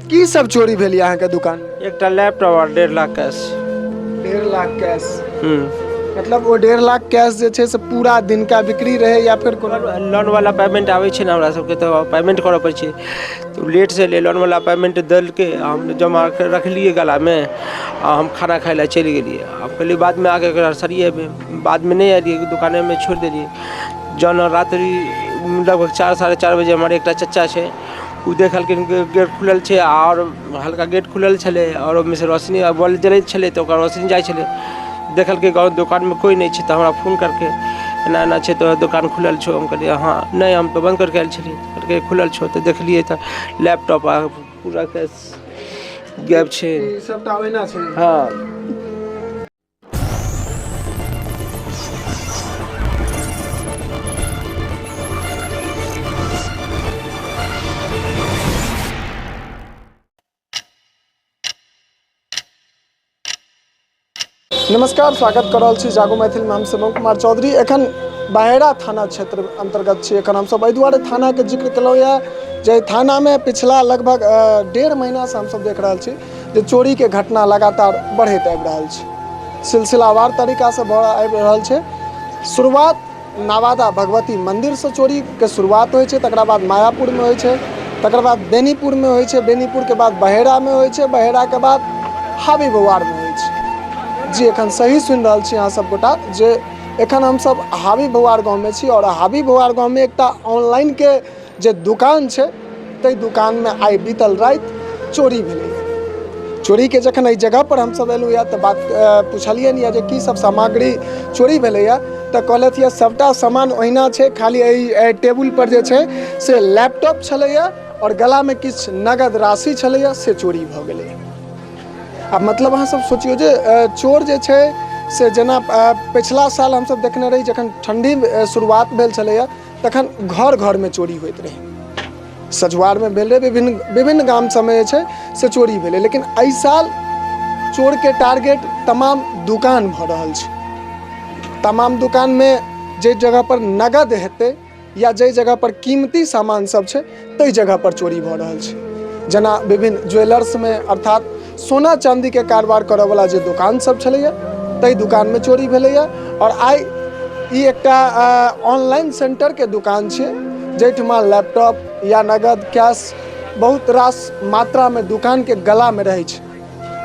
की सब चोरी भेल यहाँ के दुकान? एक लैपटॉप और 1.5 लाख कैश। 1.5 लाख कैश? मतलब वो 1.5 लाख कैश जे छे से पूरा दिन का बिक्री रहे या फिर लोन वाला पेमेंट आवे छे ना हमरा सबके, तो पेमेंट करे पड़े छे, तो लेट से ले लोन वाला पेमेंट दल के हम जमा कर रख लिए गला में और हम खाना खाए ला चले गेलिए। अब कहलिए बाद में आके सरिये बाद में नहीं आइए, दुकान में छोड़ दिलिए। जौन रात्रि लगभग 4 साढ़े 4 बजे हमारे एक चचा छे उ देखलखिन गेट खुलल छे और हल्का गेट खुलल छले और ओमे से रोशनी बॉल जलैत छले, तो रोशनी जाय छले। देखल के गाँव दुकान में कोई नहीं छे, तो हमरा फोन करके एना एना छे तो दुकान खुलल छो। हम कहलिए हाँ नहीं हम तो बंद करके आयल छलिए, करके खुलल छो तो देखलिए तो लैपटॉप पूरा कैश गैप छे, सबटा ओहिना छे। हाँ नमस्कार, स्वागत कर रहल छी जागो मैथिल में। हम शिवम कुमार चौधरी एखन बहेड़ा थाना क्षेत्र अंतर्गत छी। एखन हमसब एहि दुआरे थाना के जिक्र केलहुँ या जे थाना में पिछला लगभग 1.5 महीना से हमसब देख रहल छी जे चोरी के घटना लगातार बढ़ैत आबि रहल छै, सिलसिलावार तरीका से आबि रहल छै। शुरुआत नवादा भगवती मंदिर से चोरी के शुरुआत होइ छै, तकरा बाद मायापुर में होइ छै, तकर बाद बेनीपुर में होइ छै, बेनीपुर के बाद बहेड़ा में होइ छै, बहेड़ा के बाद हावी बवार में होइ छै। जी एखन सही सुनि रहल छी अहाँ सब गोटा जे एखन हमसब हावी बवार गाँव में छी और हावी बवार गाँव में एकटा ऑनलाइन के जे दुकान छै ताहि दुकान में आइ बीतल राति चोरी भेलै। चोरी के जखन एहि जगह पर हमसब एलहुँ या तऽ बात पुछलियनि या जे की सब सामग्री चोरी भेलै या, तऽ कहलथि या सबटा सामान ओहिना छै, खाली एहि टेबुल पर जे छै से लैपटॉप छलैया और गला में किछु नगद राशि छलैया से चोरी भऽ गेलै। अब मतलब अहाँ सब सोचियो जे चोर जे छै से जेना पिछला साल हमसब देखने रही जखन ठंडी शुरुआत भेल छलैया तखन घर घर में चोरी होइत रहे, सजुआर में भेल रहे, विभिन्न गाम सब में जे छै से चोरी भेलै। लेकिन एहि साल चोर के टारगेट तमाम दुकान भऽ रहल छै। तमाम दुकान में जे जगह पर नगद हेतै या जे जगह पर कीमती सामान सब छै ताहि जगह पर चोरी भऽ रहल छै। जेना विभिन्न ज्वेलर्स में अर्थात सोना चांदी के कारोबार करऽ वाला जे दुकान सब छलैया ताहि दुकान में चोरी भेलैया। और आइ ई एकटा ऑनलाइन सेंटर के दुकान छै जहिठमा लैपटॉप या नगद कैश बहुत रास मात्रा में दुकान के गला में रहै छै,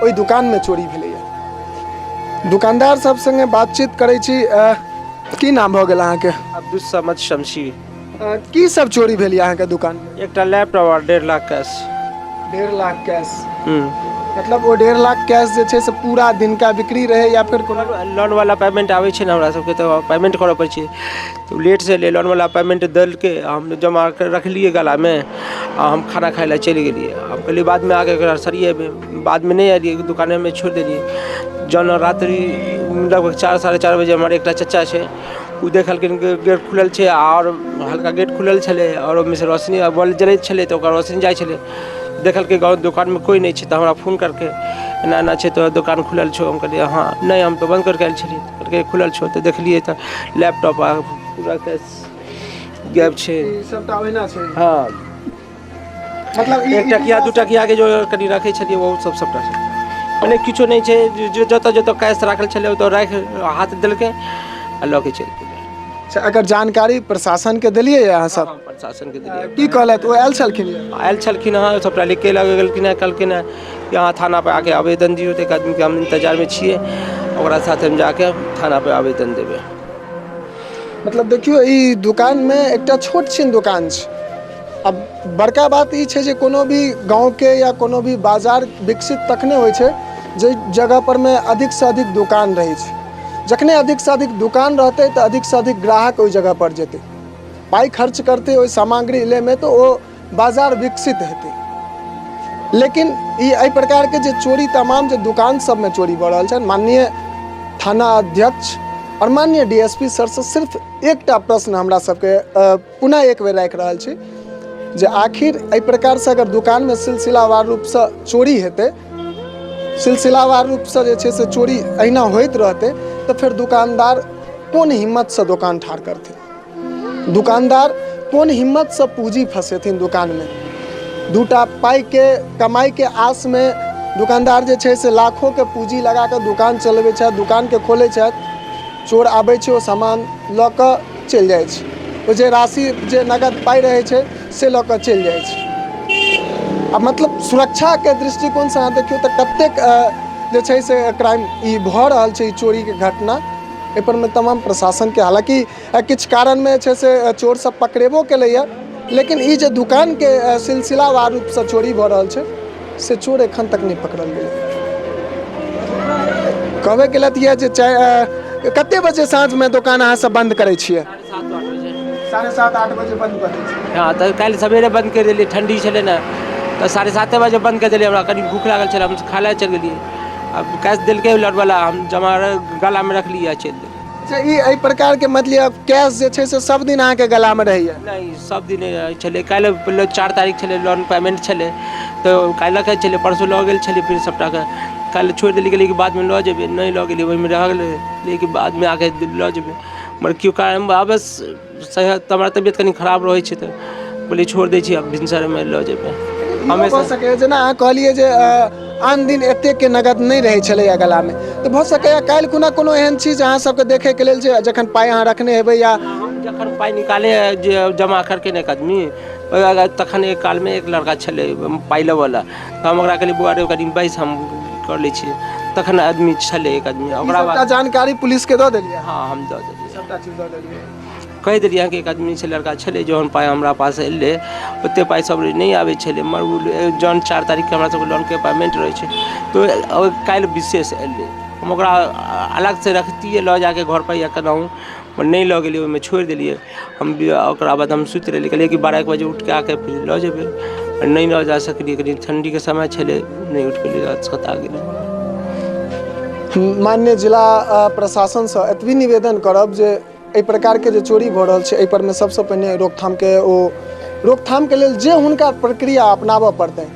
ओहि दुकान में चोरी भेलैया। दुकानदार सब संगे बातचीत करै छी। की नाम भऽ गेल अहाँके? अब्दुल समद शमशी। की सब चोरी भेल यहाँ के दुकान में? एक लैपटॉप और 1.5 लाख कैश। 1.5 लाख कैश? मतलब वो 1.5 लाख कैश जे छै से पूरा दिन का बिक्री रहे या फिर लोन वाला पेमेंट आवे छे ना हमरा सबके, तो पेमेंट करे पड़े छे, तो लेट से ले लोन वाला पेमेंट दल के हम जमा कर रख लिए गला में और हम खाना खाए ला चले गेलिए। अब कहलिए बाद में आके सरिये बाद में नहीं आइए, दुकान में छोड़ दिलिए। जौन रात्रि लगभग 4 साढ़े 4 बजे हमारे एक चचा छे उ देखलखिन गेट खुलल छे और हल्का गेट खुलल छले और ओमे से रोशनी बॉल जलैत छले, तो रोशनी जाय छले। देखल के गाँव दुकान में कोई नहीं छे, तो हमरा फोन करके एना एना छे तो दुकान खुलल छो। हम कहलिए हाँ नहीं हम तो बंद करके आयल छलिए, करके खुलल छो तो देखलिए तो लैपटॉप पूरा कैश गैप छे, सबटा ओहिना छै। हाँ मतलब एक टकिया 2 टकिया के जो कनी रखे छलिए वो सबटा छै, माने किछो नहीं छे। जो जत कैश राखल छले तो राख हाथ देलके आ लऽ के चलि गेलै। अगर जानकारी प्रशासन के दिलिए यहाँ सब? प्रशासन के दिलिए। की कहलत वो आयल छलखिन? हाँ सबटा लिख के लगे गेलखिन है, कहलखिन है यहाँ थाना पे आके आवेदन दियो। तो एक आदमी के हम इंतजार में छिए, ओकरा साथ हम जाके थाना पे आवेदन देवे। मतलब देखियो ई दुकान में एकटा छोट छिन दुकान छै। अब बड़का बात ई छै जे कोनो भी गांव के या कोनो भी बाजार विकसित तखने होइ छै जे जगह पर में अधिक से अधिक दुकान रहै छै। जखने अधिक से अधिक दुकान रहते तो अधिक से अधिक ग्राहक ओहि जगह पर जेते, पाई खर्च करते ओहि सामग्री ले में, तो वो बाजार विकसित हेतै। लेकिन एहि प्रकार के जे चोरी तमाम जे दुकान सब में चोरी भऽ रहल छै, माननीय थाना अध्यक्ष और माननीय डीएसपी सर से सिर्फ एकटा प्रश्न हमरा सबके पुनः एक बेर राखि रहल छी जे आखिर एहि प्रकार से अगर दुकान में सिलसिलावार रूप से चोरी हेतै, सिलसिलावार रूप से जे छै से चोरी अहिना होइत रहते, तो फिर दुकानदार कोन हिम्मत से दुकान ठाड़ करते? दुकानदार कोन हिम्मत से पूंजी फंसेथिन दुकान में? दूटा पाई के कमाई के आस में दुकानदार जे छै से लाखों के पूंजी लगा के दुकान चलबै छै, दुकान के खोलै छै, चोर आबै छै, ओ सामान लऽ कऽ चलि जाइ छै, ओ जे राशि जे नगद पाई रहै छै से लऽ कऽ चलि जाइ छै। आ मतलब सुरक्षा के दृष्टिकोण से अहाँ देखियौ तऽ कतेक जे छै से क्राइम ई भऽ रहल छै, ई चोरी के घटना, एहिपर में तमाम प्रशासन के हालांकि किछु कारण में छै से चोर सब पकड़ेबो केलैया, लेकिन ई जे दुकान के सिलसिलावार रूप से चोरी भऽ रहल छै से चोर एखन तक नहीं पकड़ल गेलै। कहबे केलथि यऽ जे कते बजे साँझ में दुकान अहाँ सब बंद करै छियै? 7:30-8 बजे बंद करै छियै। हाँ तो कल सवेरे बंद कर दिल्ली, ठंडी छे ना तो 7:30 बजे बंद कर दिल्ली। हमरा कनी भूख लागल छे, हम खाय ला चल गेलिए। अब कैश दिलके लॉट वाला हम जमा गला में रख लिया चल। अच्छा, ई एहि प्रकार के मतलब कैश जे छै से सब दिन अहाँ के गला में रहैया? नहीं सब दिन चले। कल 4 तारीख छे, लोन पेमेंट छे तो कल के चले, परसों लऽ गेल छे, फिर सबटा के कल छोड़ दिल्ली के बाद में लऽ जेबे, नहीं लऽ गेलिए, वही में रह गेले, लेकिन बाद में आके लऽ जेबे। मगर क्यों कारण बस हमारा तबियत कनी खराब रहे छे तो बोले छोड़ दै छी, अब भिनसर में लऽ जेबे। हमेशा भऽ सकै जेना अहाँ कहलिए जे आन दिन एते के नगद नहीं रहे छलैया गला में, तो भऽ सकैया काल्हि खुना कोनो एहन चीज अहाँ सबके देखे के लेल जे जखन पाई अहाँ रखने हेबै या जखन पाई निकाले जमा करके एक आदमी, तखन एक काल में एक लड़का छले पाई लेवल वाला, तो हम ओकरा कहलिए बुआ रे कनी बैस हम कर लै छी, तखन आदमी छले एक आदमी, ओकरा बाद जानकारी पुलिस के दऽ देलिए? हाँ हम दऽ देलिए, सबटा चीज दऽ देलिए, कह दिलिए कि एक आदमी से लड़का छले जहन पाई हमरा पास एले ओते पाई सब नहीं आवे छले, मगर जहन 4 तारीख के हमरा सब लोन के पेमेंट रहे छे तो कल विशेष एले, हम ओकरा अलग से रखतिए लऽ जाके घर पर या केनाहू, नहीं लऽ गेलिए, ओहिमे छोड़ दिलिए। हम ओकरा बाद हम सुति रहिए, कहलिए कि 12 बजे उठ के आके फिर लऽ जेबे, नहीं लऽ जा सकलिए, कनी ठंडी के समय छले, नहीं उठ के आ गेलिए। माननीय जिला प्रशासन से एतबी निवेदन करब जे एहि प्रकार के जे चोरी भऽ रहल छै, एहि पर में सबसे पहिने रोकथाम के लेल जे हुनका प्रक्रिया अपनाबऽ पड़तै,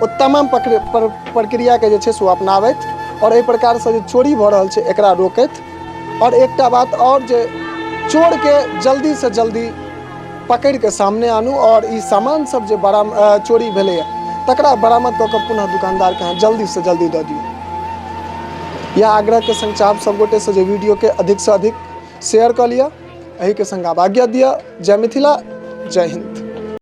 ओ तमाम प्रक्रिया के जे छै से अपनाबैत और एहि प्रकार से जे चोरी भऽ रहल छै एकरा रोकैत, और एकटा बात और जे चोर के जल्दी से जल्दी पकड़ के सामने आनू और ई सामान सब जे चोरी भेलै तकरा बरामद कऽ के पुनः दुकानदार के यहाँ जल्दी से जल्दी दऽ दियौ। यह आग्रह के संग चाहब सब गोटे से जे वीडियो के अधिक से अधिक शेयर कर लिया, यही के संग आब आज्ञा दिया। जय मिथिला, जय हिंद।